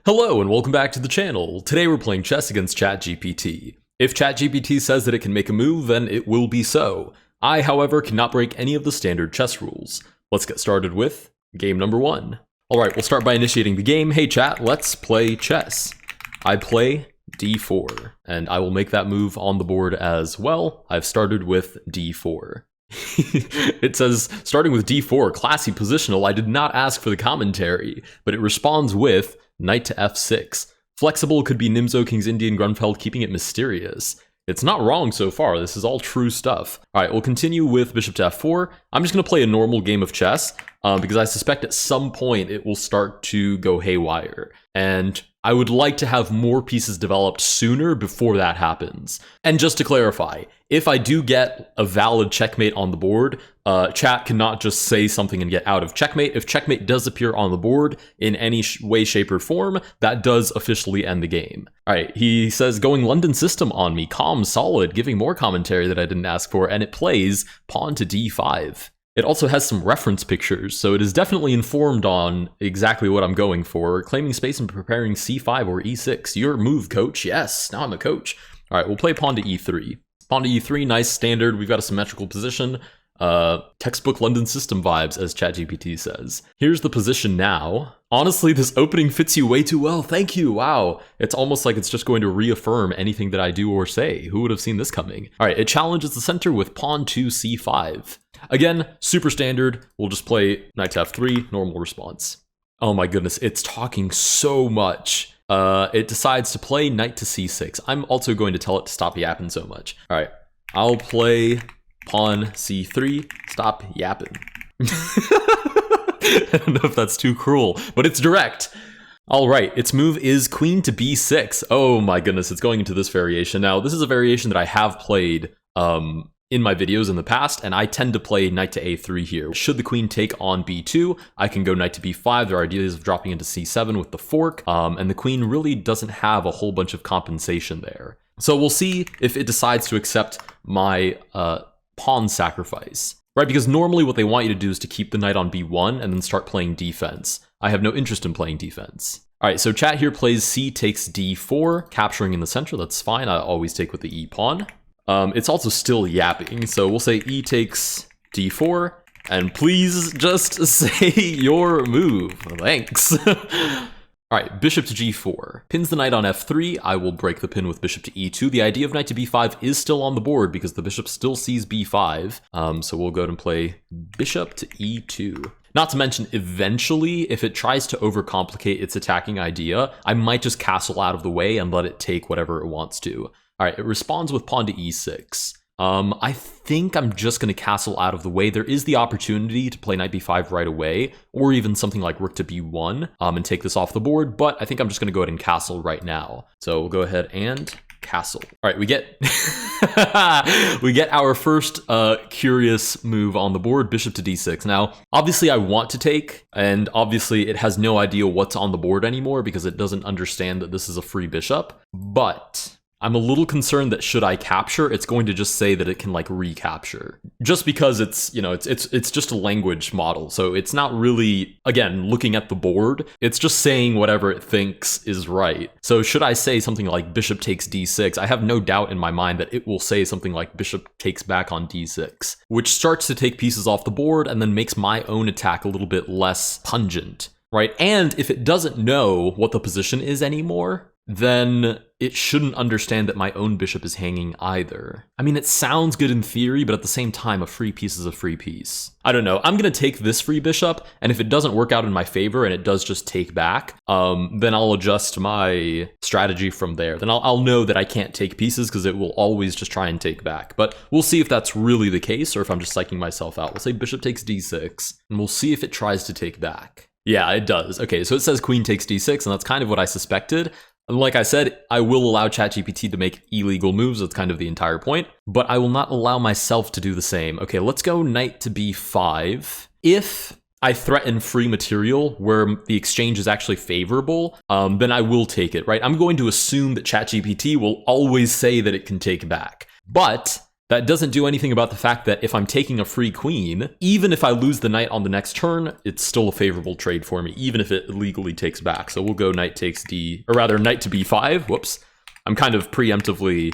Hello and welcome back to the channel. Today we're playing chess against ChatGPT. If ChatGPT says that it can make a move, then it will be so. I, however, cannot break any of the standard chess rules. Let's get started with game number 1. Alright, we'll start by initiating the game. Hey chat, let's play chess. I play d4, and I will make that move on the board as well. I've started with d4. It says, starting with d4, classy positional. I did not ask for the commentary, but it responds with knight to f6. Flexible could be Nimzo, King's Indian, Grunfeld, keeping it mysterious. It's not wrong so far. This is all true stuff. All right, we'll continue with bishop to f4. I'm just going to play a normal game of chess because I suspect at some point it will start to go haywire. And I would like to have more pieces developed sooner before that happens. And just to clarify, if I do get a valid checkmate on the board, chat cannot just say something and get out of checkmate. If checkmate does appear on the board in any way, shape, or form, that does officially end the game. All right, he says, going London system on me, calm, solid, giving more commentary that I didn't ask for, and it plays pawn to d5. It also has some reference pictures, so it is definitely informed on exactly what I'm going for. Claiming space and preparing c5 or e6. Your move, coach. Yes, now I'm a coach. All right, we'll play pawn to e3. Pawn to e3, nice standard. We've got a symmetrical position. Textbook London system vibes, as ChatGPT says. Here's the position now. Honestly, this opening fits you way too well. Thank you. Wow. It's almost like it's just going to reaffirm anything that I do or say. Who would have seen this coming? All right, it challenges the center with pawn to c5. Again, super standard. We'll just play knight to f3, normal response. Oh my goodness, it's talking so much. It decides to play knight to c6. I'm also going to tell it to stop yapping so much. All right, I'll play pawn c3, stop yapping. I don't know if that's too cruel, but it's direct. All right, its move is queen to b6. Oh my goodness, it's going into this variation. Now, this is a variation that I have played in my videos in the past, and I tend to play knight to a3 here. Should the queen take on b2, I can go knight to b5. There are ideas of dropping into c7 with the fork, and the queen really doesn't have a whole bunch of compensation there. So we'll see if it decides to accept my pawn sacrifice, right? Because normally what they want you to do is to keep the knight on b1 and then start playing defense. I have no interest in playing defense. All right, so chat here plays c takes d4, capturing in the center. That's fine. I always take with the e pawn. It's also still yapping, so we'll say e takes d4, and please just say your move. Thanks. All right, bishop to g4. Pins the knight on f3. I will break the pin with bishop to e2. The idea of knight to b5 is still on the board because the bishop still sees b5. So we'll go ahead and play bishop to e2. Not to mention, eventually, if it tries to overcomplicate its attacking idea, I might just castle out of the way and let it take whatever it wants to. All right, it responds with pawn to e6. I think I'm just going to castle out of the way. There is the opportunity to play knight b5 right away, or even something like rook to b1 and take this off the board, but I think I'm just going to go ahead and castle right now. So we'll go ahead and castle. All right, we get we get our first curious move on the board, bishop to d6. Now, obviously I want to take, and obviously it has no idea what's on the board anymore because it doesn't understand that this is a free bishop, but I'm a little concerned that should I capture, it's going to just say that it can like recapture. Just because it's, you know, it's just a language model. So it's not really, again, looking at the board, it's just saying whatever it thinks is right. So should I say something like bishop takes d6, I have no doubt in my mind that it will say something like bishop takes back on d6, which starts to take pieces off the board and then makes my own attack a little bit less pungent, right? And if it doesn't know what the position is anymore, then it shouldn't understand that my own bishop is hanging either. I mean, it sounds good in theory, but at the same time, a free piece is a free piece. I don't know. I'm going to take this free bishop, and if it doesn't work out in my favor and it does just take back, then I'll adjust my strategy from there. Then I'll know that I can't take pieces because it will always just try and take back. But we'll see if that's really the case or if I'm just psyching myself out. We'll say bishop takes d6, and we'll see if it tries to take back. Yeah, it does. Okay, so it says queen takes d6, and that's kind of what I suspected. Like I said, I will allow ChatGPT to make illegal moves. That's kind of the entire point. But I will not allow myself to do the same. Okay, let's go knight to b5. If I threaten free material where the exchange is actually favorable, then I will take it, right? I'm going to assume that ChatGPT will always say that it can take back. But That doesn't do anything about the fact that if I'm taking a free queen, even if I lose the knight on the next turn, it's still a favorable trade for me, even if it illegally takes back. So we'll go knight takes D, or rather knight to B5. Whoops. I'm kind of preemptively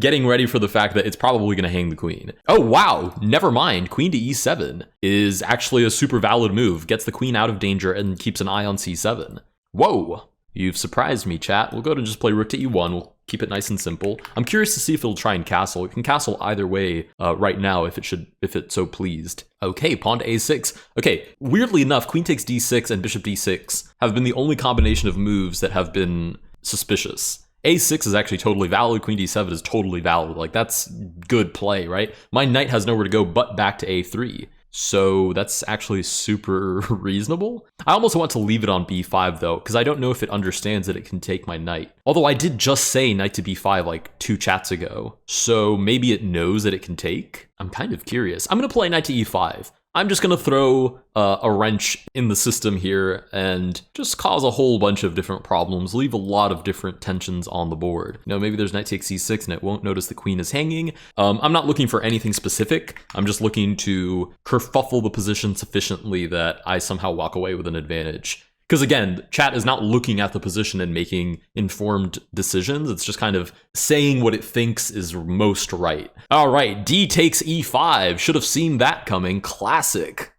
getting ready for the fact that it's probably going to hang the queen. Oh, wow. Never mind. Queen to E7 is actually a super valid move. Gets the queen out of danger and keeps an eye on C7. Whoa. You've surprised me, chat. We'll go to just play rook to E1. We'll keep it nice and simple. I'm curious to see if it'll try and castle. It can castle either way right now if it's so pleased. Okay, pawn to A6. Okay, weirdly enough, queen takes D6 and bishop D6 have been the only combination of moves that have been suspicious. A6 is actually totally valid. Queen D7 is totally valid. Like, that's good play, right? My knight has nowhere to go but back to A3. So that's actually super reasonable. I almost want to leave it on B5 though, because I don't know if it understands that it can take my knight. Although I did just say knight to B5 like 2 chats ago. So maybe it knows that it can take? I'm kind of curious. I'm going to play knight to E5. I'm just going to throw a wrench in the system here and just cause a whole bunch of different problems, leave a lot of different tensions on the board. You know, maybe there's knight takes C6 and it won't notice the queen is hanging. I'm not looking for anything specific. I'm just looking to kerfuffle the position sufficiently that I somehow walk away with an advantage. Because again, chat is not looking at the position and making informed decisions. It's just kind of saying what it thinks is most right. All right, D takes E5. Should have seen that coming. Classic.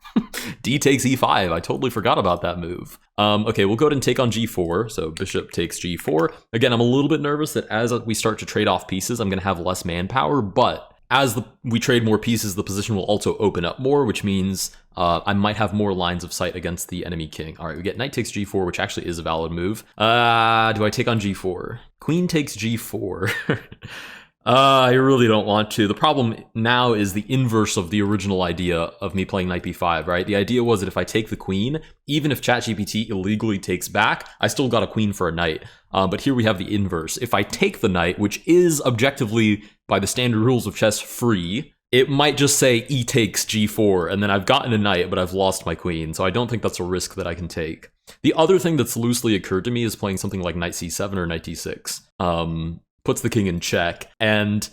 D takes E5. I totally forgot about that move. Okay, we'll go ahead and take on G4. So bishop takes G4. Again, I'm a little bit nervous that as we start to trade off pieces, I'm going to have less manpower, but as we trade more pieces, the position will also open up more, which means I might have more lines of sight against the enemy king. All right, we get knight takes G4, which actually is a valid move. Do I take on G4? Queen takes G4. I really don't want to. The problem now is the inverse of the original idea of me playing knight b5, right? The idea was that if I take the queen, even if ChatGPT illegally takes back, I still got a queen for a knight. But here we have the inverse. If I take the knight, which is objectively, by the standard rules of chess, free, it might just say E takes G4, and then I've gotten a knight, but I've lost my queen, so I don't think that's a risk that I can take. The other thing that's loosely occurred to me is playing something like knight c7 or knight d6. Puts the king in check, and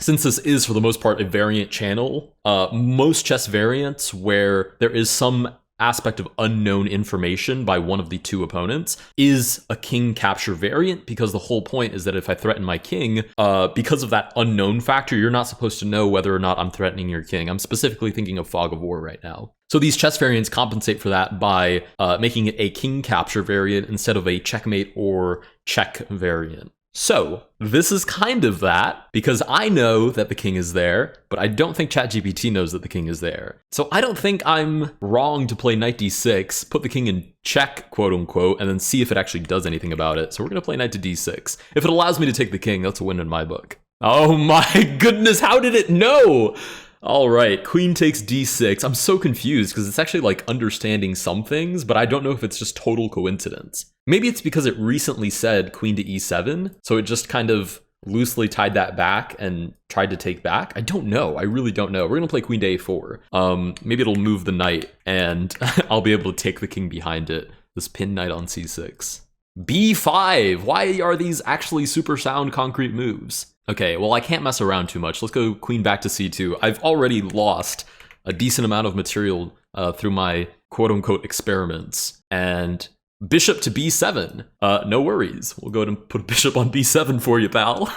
since this is for the most part a variant channel, most chess variants where there is some aspect of unknown information by one of the two opponents is a king capture variant, because the whole point is that if I threaten my king, because of that unknown factor, you're not supposed to know whether or not I'm threatening your king. I'm specifically thinking of Fog of War right now. So these chess variants compensate for that by making it a king capture variant instead of a checkmate or check variant. So this is kind of that, because I know that the king is there, but I don't think ChatGPT knows that the king is there. So I don't think I'm wrong to play knight d6, put the king in check, quote unquote, and then see if it actually does anything about it. So we're going to play knight to d6. If it allows me to take the king, that's a win in my book. Oh my goodness, how did it know? All right, queen takes d6. I'm so confused because it's actually like understanding some things, but I don't know if it's just total coincidence. Maybe it's because it recently said queen to e7, so it just kind of loosely tied that back and tried to take back. I don't know. I really don't know. We're going to play queen to a4. Maybe it'll move the knight and I'll be able to take the king behind it. This pin knight on c6. b5. Why are these actually super sound concrete moves? Okay, well, I can't mess around too much. Let's go queen back to c2. I've already lost a decent amount of material through my quote-unquote experiments. And bishop to b7. No worries. We'll go ahead and put bishop on b7 for you, pal.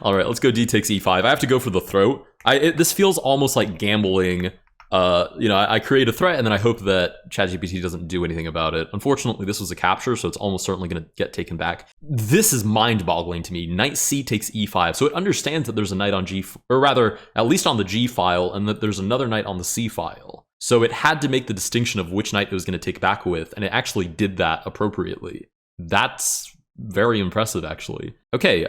All right, let's go d takes e5. I have to go for the throat. This feels almost like gambling. I create a threat and then I hope that ChatGPT doesn't do anything about it. Unfortunately, this was a capture, so it's almost certainly going to get taken back. This is mind-boggling to me. Knight c takes e5, so it understands that there's a knight on g, or rather, at least on the g file, and that there's another knight on the c file. So it had to make the distinction of which knight it was going to take back with, and it actually did that appropriately. That's very impressive, actually. Okay,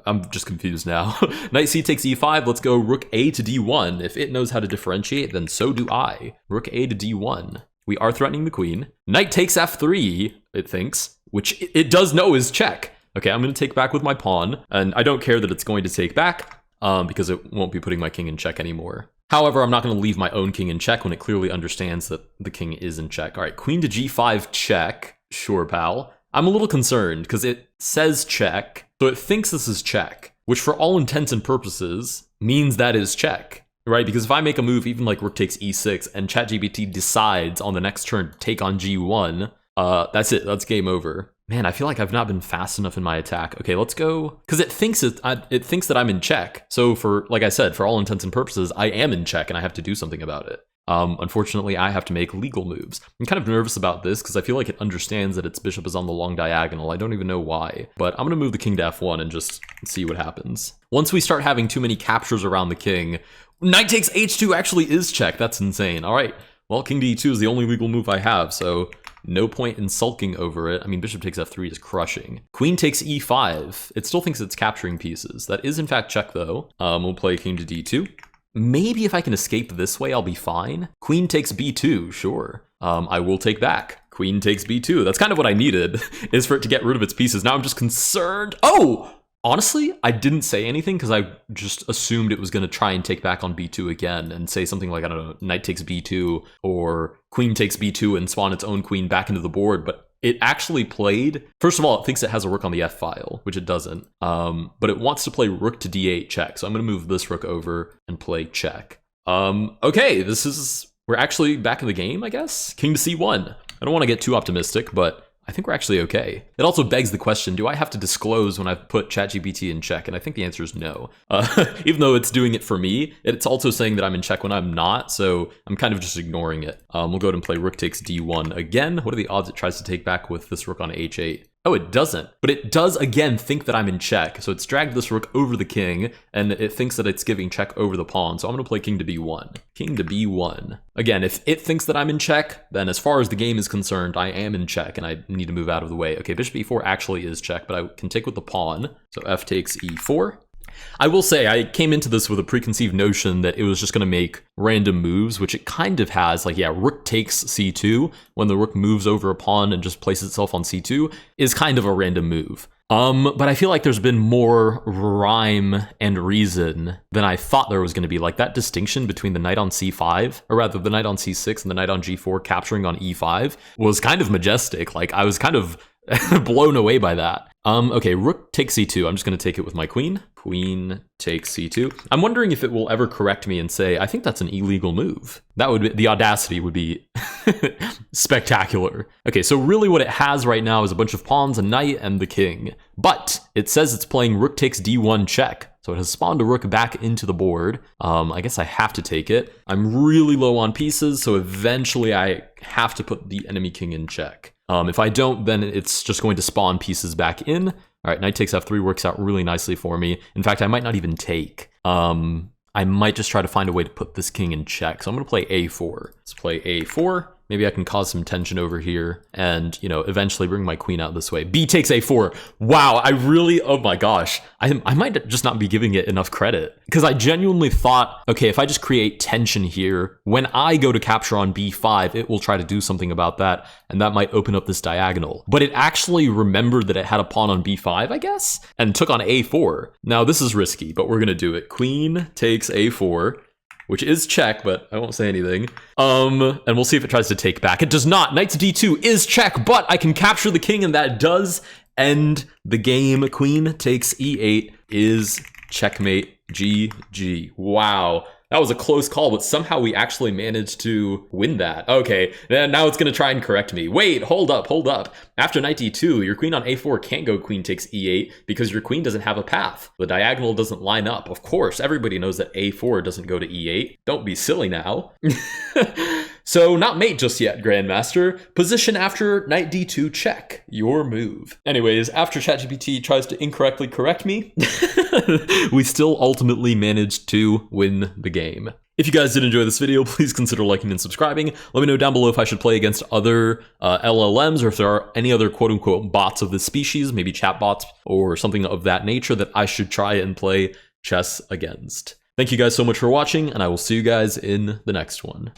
I'm just confused now. Knight c takes e5, let's go rook a to d1. If it knows how to differentiate, then so do I. Rook a to d1. We are threatening the queen. Knight takes f3, it thinks, which it does know is check. Okay, I'm going to take back with my pawn, and I don't care that it's going to take back, because it won't be putting my king in check anymore. However, I'm not going to leave my own king in check when it clearly understands that the king is in check. All right, queen to g5 check. Sure, pal. I'm a little concerned because it says check, so it thinks this is check, which for all intents and purposes means that is check. Right, because if I make a move, even like rook takes e6, and ChatGPT decides on the next turn to take on g1, that's it. That's game over. Man, I feel like I've not been fast enough in my attack. Okay, let's go, because it thinks that I'm in check. So for, like I said, for all intents and purposes, I am in check, and I have to do something about it. Unfortunately, I have to make legal moves. I'm kind of nervous about this because I feel like it understands that its bishop is on the long diagonal. I don't even know why, but I'm going to move the king to f1 and just see what happens. Once we start having too many captures around the king, knight takes h2 actually is check. That's insane. All right, well, king to e2 is the only legal move I have, so no point in sulking over it. I mean, bishop takes f3 is crushing. Queen takes e5. It still thinks it's capturing pieces. That is in fact check though. We'll play king to d2. Maybe if I can escape this way, I'll be fine. Queen takes b2, sure. I will take back. Queen takes b2. That's kind of what I needed, is for it to get rid of its pieces. Now I'm just concerned. Oh! Honestly, I didn't say anything because I just assumed it was going to try and take back on b2 again and say something like, I don't know, knight takes b2 or queen takes b2 and spawn its own queen back into the board. But it actually played, first of all, it thinks it has a rook on the f file, which it doesn't. But it wants to play rook to d8 check. So I'm going to move this rook over and play check. Okay, we're actually back in the game, I guess. King to c1. I don't want to get too optimistic, but I think we're actually okay. It also begs the question, do I have to disclose when I've put ChatGPT in check? And I think the answer is no. Even though it's doing it for me, it's also saying that I'm in check when I'm not, so I'm kind of just ignoring it. We'll go ahead and play rook takes d1 again. What are the odds it tries to take back with this rook on h8? Oh, it doesn't. But it does, again, think that I'm in check. So it's dragged this rook over the king, and it thinks that it's giving check over the pawn. So I'm going to play king to b1. King to b1. Again, if it thinks that I'm in check, then as far as the game is concerned, I am in check, and I need to move out of the way. Okay, bishop e4 actually is check, but I can take with the pawn. So f takes e4. I will say, I came into this with a preconceived notion that it was just going to make random moves, which it kind of has. Like, yeah, rook takes c2, when the rook moves over a pawn and just places itself on c2, is kind of a random move. But I feel like there's been more rhyme and reason than I thought there was going to be. Like, that distinction between the knight on c5, or rather the knight on c6 and the knight on g4 capturing on e5 was kind of majestic. Like, I was kind of blown away by that. Okay, rook takes c2. I'm just going to take it with my queen. Queen takes c2. I'm wondering if it will ever correct me and say, I think that's an illegal move. That would be, the audacity would be spectacular. Okay, so really what it has right now is a bunch of pawns, a knight, and the king. But it says it's playing rook takes d1 check. So it has spawned a rook back into the board. I guess I have to take it. I'm really low on pieces, so eventually I have to put the enemy king in check. If I don't, then it's just going to spawn pieces back in. All right, knight takes f3 works out really nicely for me. In fact, I might not even take. I might just try to find a way to put this king in check. So I'm going to play a4. Let's play a4. Maybe I can cause some tension over here and, you know, eventually bring my queen out this way. B takes a4. Wow, I really, oh my gosh. I might just not be giving it enough credit because I genuinely thought, okay, if I just create tension here, when I go to capture on b5, it will try to do something about that, and that might open up this diagonal. But it actually remembered that it had a pawn on b5, I guess, and took on a4. Now, this is risky, but we're going to do it. Queen takes a4. Which is check, but I won't say anything. And we'll see if it tries to take back. It does not. Knight to d2 is check, but I can capture the king, and that does end the game. Queen takes e8 is checkmate. GG. Wow. That was a close call, but somehow we actually managed to win that. Okay, then now it's going to try and correct me. Wait, hold up. After knight d2, your queen on a4 can't go queen takes e8 because your queen doesn't have a path. The diagonal doesn't line up. Of course, everybody knows that a4 doesn't go to e8. Don't be silly now. So not mate just yet, Grandmaster. Position after knight d2 check. Your move. Anyways, after ChatGPT tries to incorrectly correct me, we still ultimately managed to win the game. If you guys did enjoy this video, please consider liking and subscribing. Let me know down below if I should play against other LLMs or if there are any other quote-unquote bots of this species, maybe chatbots or something of that nature that I should try and play chess against. Thank you guys so much for watching, and I will see you guys in the next one.